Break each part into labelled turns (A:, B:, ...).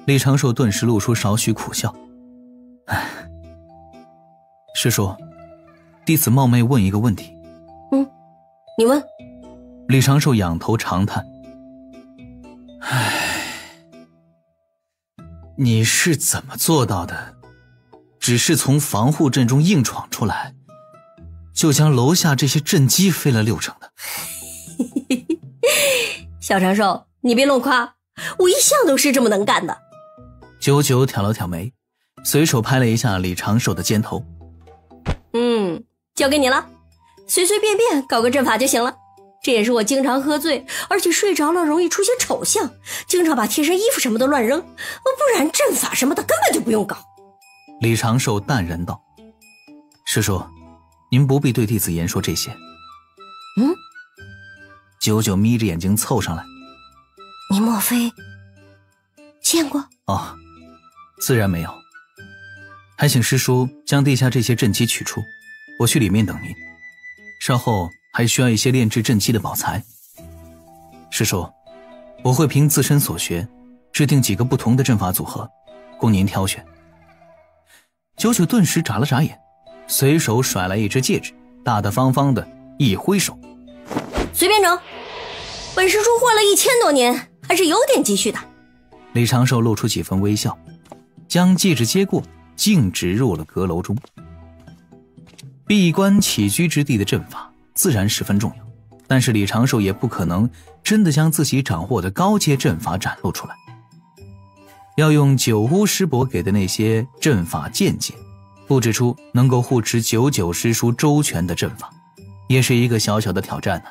A: 李长寿顿时露出少许苦笑。唉，师叔，弟子冒昧问一个问题。
B: 你问。
A: 李长寿仰头长叹。唉，你是怎么做到的？只是从防护阵中硬闯出来，就将楼下这些阵机飞了6成的。
B: 小长寿，你别乱夸，我一向都是这么能干的。
A: 九九挑了挑眉，随手拍了一下李长寿的肩头。
B: 交给你了，随随便便搞个阵法就行了。这也是我经常喝醉，而且睡着了容易出现丑相，经常把贴身衣服什么的乱扔，不然阵法什么的根本就不用搞。
A: 李长寿淡然道：师叔，您不必对弟子言说这些。九九眯着眼睛凑上来。
B: 你莫非见过？
A: 哦，自然没有。还请师叔将地下这些阵机取出，我去里面等您。稍后还需要一些炼制阵机的宝材。师叔，我会凭自身所学制定几个不同的阵法组合，供您挑选。九九顿时眨了眨眼，随手甩来一只戒指，大大方方的一挥手，
B: 随便整。本师叔混了1000多年，还是有点积蓄的。
A: 李长寿露出几分微笑，将戒指接过，径直入了阁楼中。闭关起居之地的阵法自然十分重要，但是李长寿也不可能真的将自己掌握的高阶阵法展露出来，要用九巫师伯给的那些阵法见解，布置出能够护持九九师叔周全的阵法，也是一个小小的挑战呢。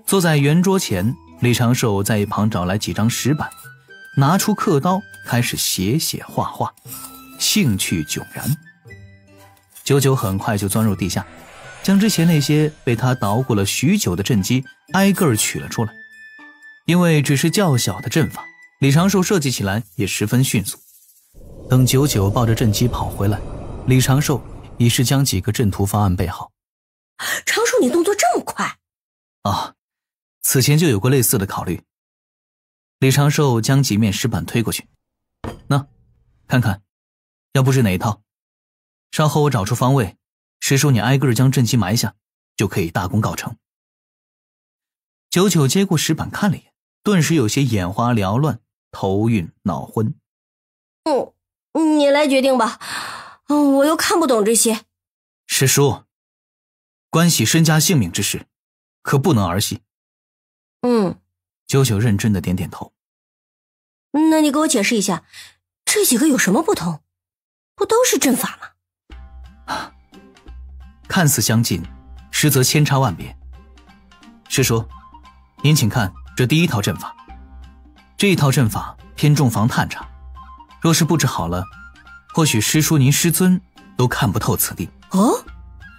A: 坐在圆桌前，李长寿在一旁找来几张石板，拿出刻刀开始写写画画，兴趣迥然。九九很快就钻入地下，将之前那些被他捣鼓了许久的阵机挨个取了出来。因为只是较小的阵法，李长寿设计起来也十分迅速。等九九抱着阵机跑回来，李长寿已是将几个阵图方案备好。
B: 长寿，你动作这么快
A: 此前就有过类似的考虑。李长寿将几面石板推过去，那看看要布置哪一套，稍后我找出方位，师叔你挨个将阵机埋下，就可以大功告成。九九接过石板看了一眼，顿时有些眼花缭乱，头晕脑昏。
B: 你来决定吧，我又看不懂这些。
A: 师叔，关系身家性命之事，可不能儿戏。九九认真的点点头。
B: 那你给我解释一下，这几个有什么不同？不都是阵法吗？
A: 看似相近，实则千差万别。师叔，您请看这第一套阵法。这一套阵法偏重防探查，若是布置好了，或许师叔您师尊都看不透此地。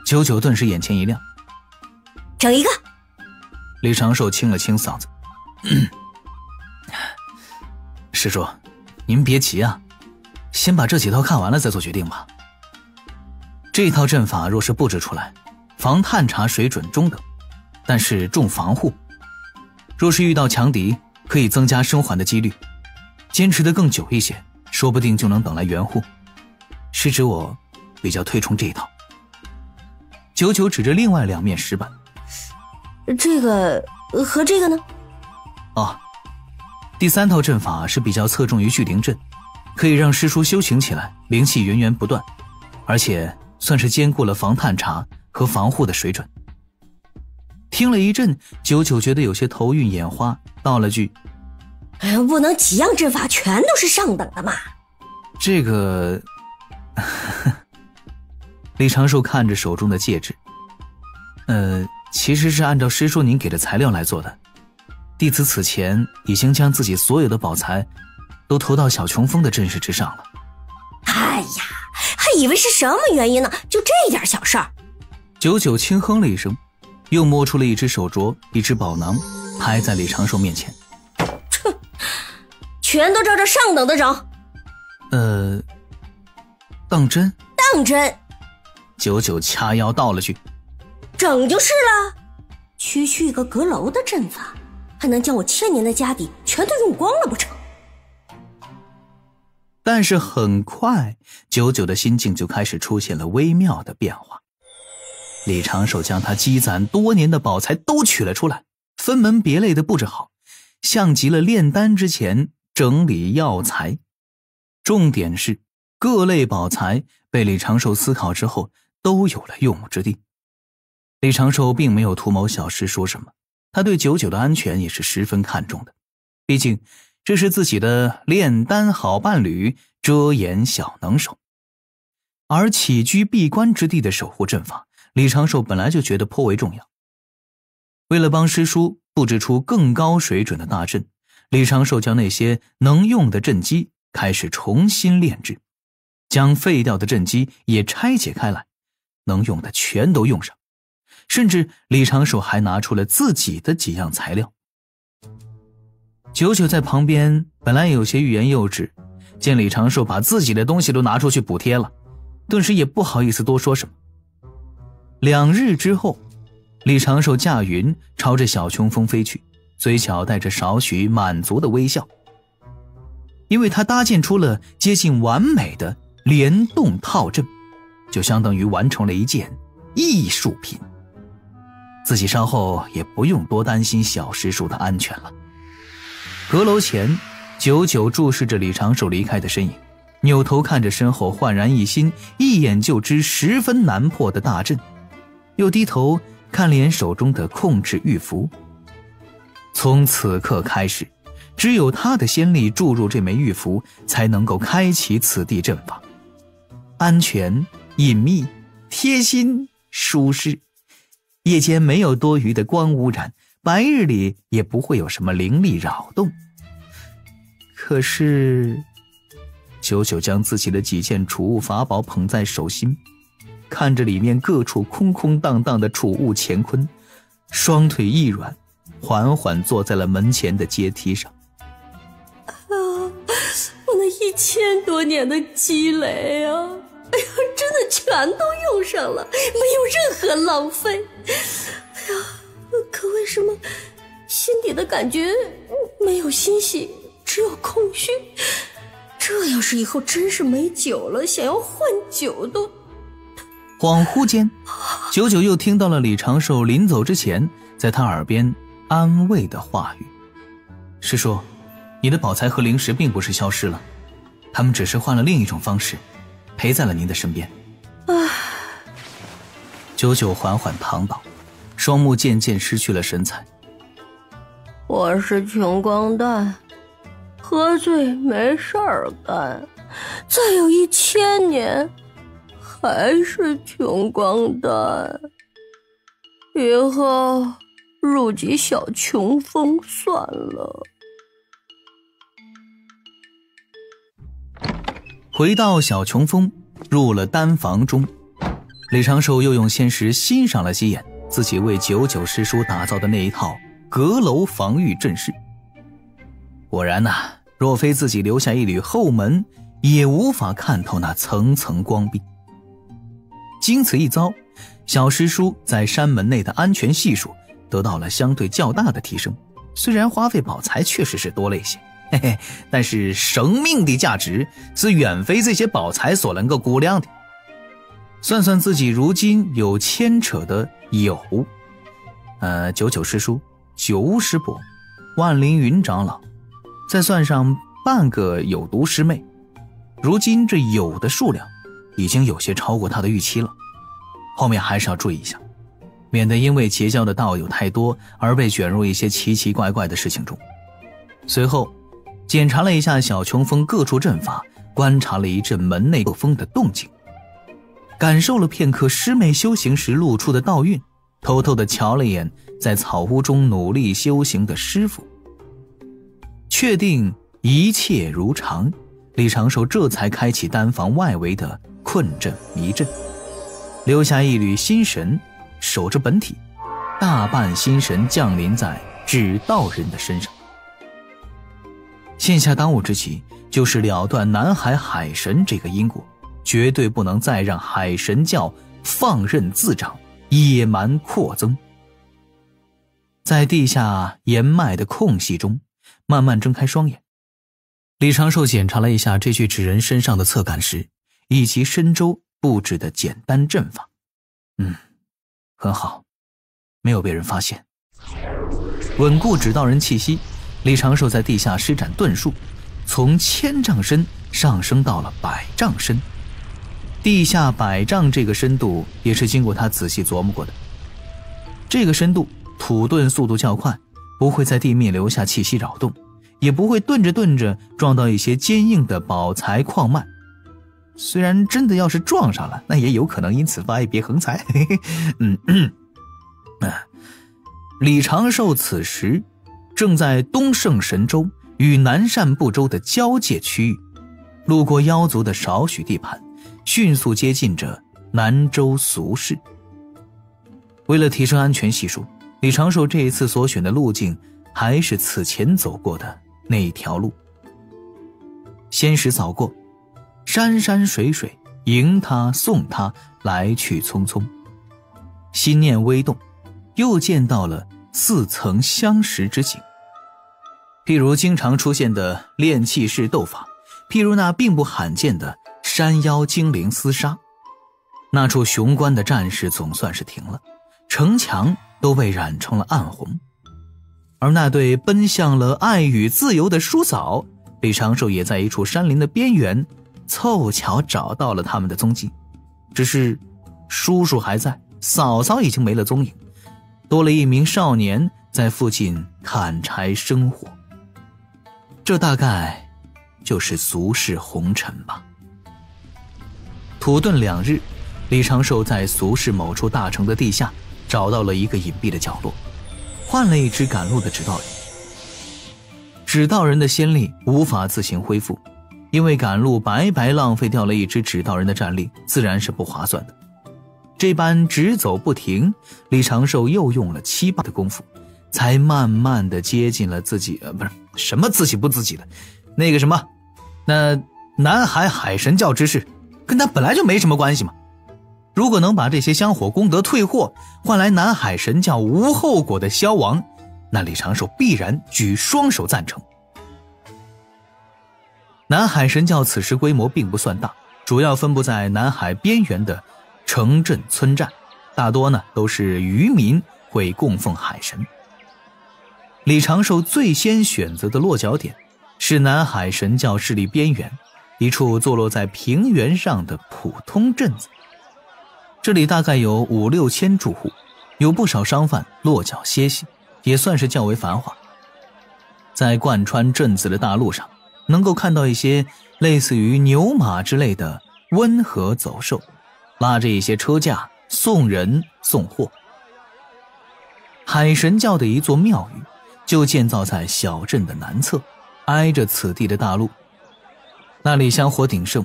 A: 九九顿时眼前一亮。
B: 整一个。
A: 李长寿清了清嗓子。师叔，您别急啊，先把这几套看完了再做决定吧。这套阵法若是布置出来，防探查水准中等，但是重防护。若是遇到强敌，可以增加生还的几率，坚持得更久一些，说不定就能等来援护。师侄我比较推崇这一套。九九指着另外2面石板。
B: 这个和这个呢？
A: 第3套阵法是比较侧重于聚灵阵，可以让师叔修行起来灵气源源不断，而且算是兼顾了防探查和防护的水准。听了一阵，九九觉得有些头晕眼花，道了句：
B: 不能几样阵法全都是上等的嘛。
A: 这个李长寿看着手中的戒指，其实是按照师叔您给的材料来做的。弟子此前已经将自己所有的宝材都投到小琼峰的阵势之上了。
B: 哎呀，还以为是什么原因呢，就这点小事儿。
A: 九九轻哼了一声，又摸出了一只手镯，一只宝囊，拍在李长寿面前。
B: 全都照着上等的整。
A: 当真？
B: 当真。
A: 九九掐腰道了句：
B: 整就是了。区区一个阁楼的阵法，还能将我1000年的家底全都用光了不成？
A: 但是很快，九九的心境就开始出现了微妙的变化。李长寿将他积攒多年的宝材都取了出来，分门别类的布置好，像极了炼丹之前整理药材。重点是各类宝材被李长寿思考之后都有了用武之地。李长寿并没有图谋小师叔什么，他对九九的安全也是十分看重的，毕竟这是自己的炼丹好伴侣，遮掩小能手。而起居闭关之地的守护阵法，李长寿本来就觉得颇为重要。为了帮师叔布置出更高水准的大阵，李长寿将那些能用的阵基开始重新炼制，将废掉的阵基也拆解开来，能用的全都用上。甚至李长寿还拿出了自己的几样材料。九九在旁边本来有些欲言又止，见李长寿把自己的东西都拿出去补贴了，顿时也不好意思多说什么。2日之后，李长寿驾云朝着小琼峰飞去，嘴角带着少许满足的微笑，因为他搭建出了接近完美的联动套阵，就相当于完成了一件艺术品。自己稍后也不用多担心小师叔的安全了。阁楼前，九九注视着李长寿离开的身影，扭头看着身后焕然一新、一眼就知十分难破的大阵，又低头看脸手中的控制玉符。从此刻开始，只有他的仙力注入这枚玉符，才能够开启此地阵法。安全、隐秘、贴心、舒适，夜间没有多余的光污染，白日里也不会有什么灵力扰动。可是九九将自己的几件储物法宝捧在手心，看着里面各处空空荡荡的储物乾坤，双腿一软，缓缓坐在了门前的阶梯上。
B: 我那1000多年的积累啊，哎呀，真的全都用上了，没有任何浪费。哎呀，可为什么心底的感觉没有欣喜，只有空虚？这要是以后真是没酒了，想要换酒都……
A: 恍惚间，九九又听到了李长寿临走之前在他耳边安慰的话语：师叔，你的宝材和灵石并不是消失了，他们只是换了另一种方式陪在了您的身边。九九缓缓躺倒，双目渐渐失去了神采。
B: 我是穷光蛋，喝醉没事儿干，再有1000年还是穷光蛋。以后入籍小琼峰算了。
A: 回到小琼峰，入了丹房中，李长寿又用仙石欣赏了几眼自己为九九师叔打造的那一套阁楼防御阵势。果然若非自己留下一缕后门，也无法看透那层层光壁。经此一遭，小师叔在山门内的安全系数得到了相对较大的提升，虽然花费宝材确实是多了一些，但是生命的价值是远非这些宝材所能够估量的。算算自己如今有牵扯的九九师叔、九巫师伯、万灵云长老，再算上半个有毒师妹，如今这有的数量已经有些超过他的预期了。后面还是要注意一下，免得因为结交的道友太多而被卷入一些奇奇怪怪的事情中。随后检查了一下小琼峰各处阵法，观察了一阵门内各峰的动静，感受了片刻师妹修行时露出的道韵，偷偷地瞧了一眼在草屋中努力修行的师傅。确定一切如常，李长寿这才开启丹房外围的困阵迷阵，留下一缕心神守着本体，大半心神降临在指道人的身上。现下当务之急就是了断南海海神这个因果，绝对不能再让海神教放任自长，野蛮扩增。在地下岩脉的空隙中慢慢睁开双眼，李长寿检查了一下这具纸人身上的侧杆石以及身周布置的简单阵法。很好，没有被人发现。稳固指道人气息，李长寿在地下施展遁术，从1000丈深上升到了100丈深。地下100丈这个深度也是经过他仔细琢磨过的。这个深度土遁速度较快，不会在地面留下气息扰动，也不会遁着遁着撞到一些坚硬的宝材矿脉。虽然真的要是撞上了，那也有可能因此发一别横财。李长寿此时正在东胜神州与南赡部洲的交界区域，路过妖族的少许地盘，迅速接近着南州俗世。为了提升安全系数，李长寿这一次所选的路径还是此前走过的那条路。先时扫过，山山水水，迎他送他，来去匆匆。心念微动，又见到了似曾相识之景，譬如经常出现的炼气式斗法，譬如那并不罕见的山妖精灵厮杀。那处雄关的战事总算是停了，城墙都被染成了暗红。而那对奔向了爱与自由的叔嫂，李长寿也在一处山林的边缘凑巧找到了他们的踪迹，只是叔叔还在，嫂嫂已经没了踪影，多了一名少年在附近砍柴生火。这大概就是俗世红尘吧。土遁2日，李长寿在俗世某处大城的地下找到了一个隐蔽的角落，换了一只赶路的指道人。指道人的仙力无法自行恢复，因为赶路白白浪费掉了一只指道人的战力，自然是不划算的。这般只走不停，李长寿又用了7、8的功夫，才慢慢的接近了自己不是什么自己不自己的那个什么，那南海海神教之事跟他本来就没什么关系嘛。如果能把这些香火功德退货，换来南海神教无后果的消亡，那李长寿必然举双手赞成。南海神教此时规模并不算大，主要分布在南海边缘的城镇村寨，大多呢都是渔民会供奉海神。李长寿最先选择的落脚点是南海神教势力边缘，一处坐落在平原上的普通镇子。这里大概有5、6千住户，有不少商贩落脚歇息，也算是较为繁华。在贯穿镇子的大路上，能够看到一些类似于牛马之类的温和走兽，拉着一些车架送人送货。海神教的一座庙宇就建造在小镇的南侧，挨着此地的大路。那里香火鼎盛，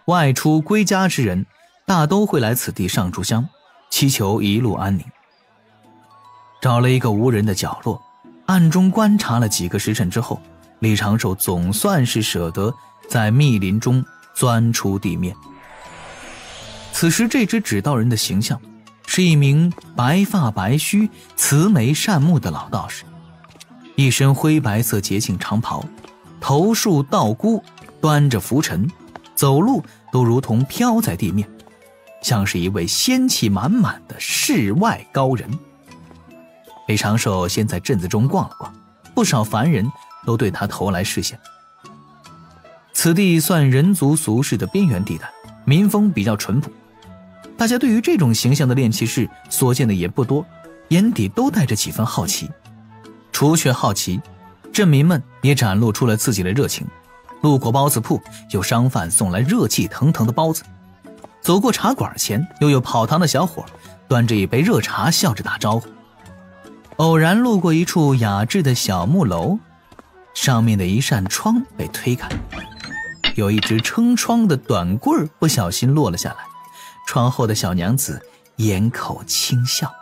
A: 外出归家之人大都会来此地上炷香，祈求一路安宁。找了一个无人的角落，暗中观察了几个时辰之后，李长寿总算是舍得在密林中钻出地面。此时这只指道人的形象是一名白发白须、慈眉善目的老道士，一身灰白色洁净长袍，头束道箍，端着拂尘，走路都如同飘在地面，像是一位仙气满满的世外高人。李长寿先在镇子中逛了逛，不少凡人都对他投来视线。此地算人族俗世的边缘地带，民风比较淳朴，大家对于这种形象的炼气士所见的也不多，眼底都带着几分好奇。除却好奇，镇民们也展露出了自己的热情。路过包子铺，有商贩送来热气腾腾的包子；走过茶馆前，又有跑堂的小伙端着一杯热茶笑着打招呼。偶然路过一处雅致的小木楼，上面的一扇窗被推开，有一只撑窗的短棍不小心落了下来，窗后的小娘子掩口轻笑。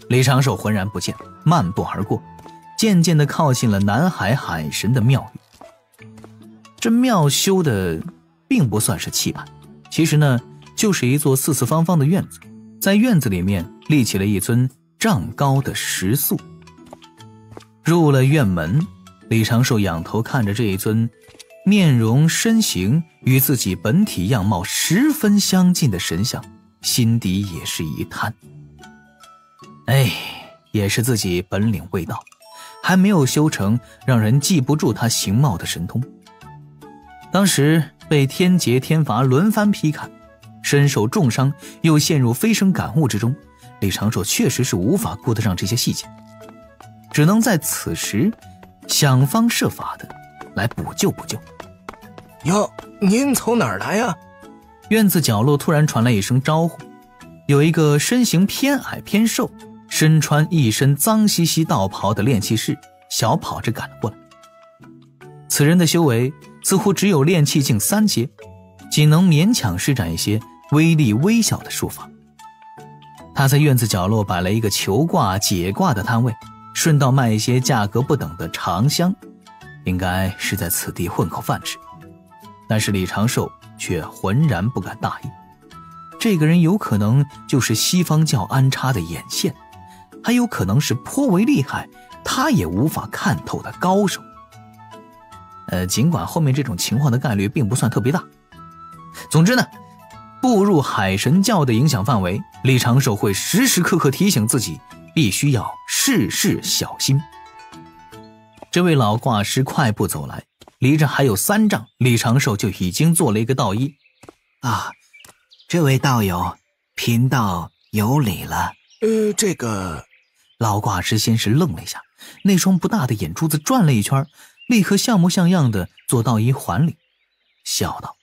A: 李长寿浑然不见，漫步而过，渐渐地靠近了南海海神的庙宇。这庙修的并不算是气派，其实呢就是一座四四方方的院子，在院子里面立起了一尊丈高的石塑。入了院门，李长寿仰头看着这一尊面容身形与自己本体样貌十分相近的神像，心底也是一叹。也是自己本领未到，还没有修成让人记不住他形貌的神通。当时被天劫天罚轮番劈砍，身受重伤，又陷入飞升感悟之中，李长寿确实是无法顾得上这些细节，只能在此时想方设法的来补救补救。
C: 哟，您从哪儿来呀？
A: 院子角落突然传来一声招呼，有一个身形偏矮偏瘦，身穿一身脏兮兮道袍的炼气士小跑着赶了过来。此人的修为似乎只有炼气境3阶，仅能勉强施展一些威力微小的术法。他在院子角落摆了一个求卦解卦的摊位，顺道卖一些价格不等的长香，应该是在此地混口饭吃。但是李长寿却浑然不敢大意，这个人有可能就是西方教安插的眼线，还有可能是颇为厉害他也无法看透的高手。尽管后面这种情况的概率并不算特别大。总之呢，步入海神教的影响范围，李长寿会时时刻刻提醒自己必须要事事小心。这位老卦师快步走来，离着还有3丈，李长寿就已经做了一个道揖。
D: 这位道友贫道有礼了。
C: 这个
A: 老卦师先是愣了一下，那双不大的眼珠子转了一圈，立刻像模像样的做道揖还礼，笑道：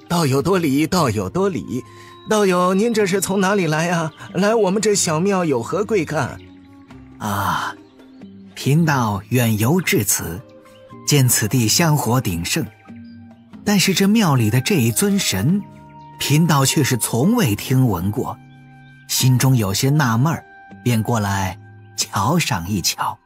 C: 道友多礼，道友多礼。道友您这是从哪里来呀？来我们这小庙有何贵干？
D: 贫道远游至此，见此地香火鼎盛，但是这庙里的这一尊神，贫道却是从未听闻过，心中有些纳闷，便过来瞧上一瞧。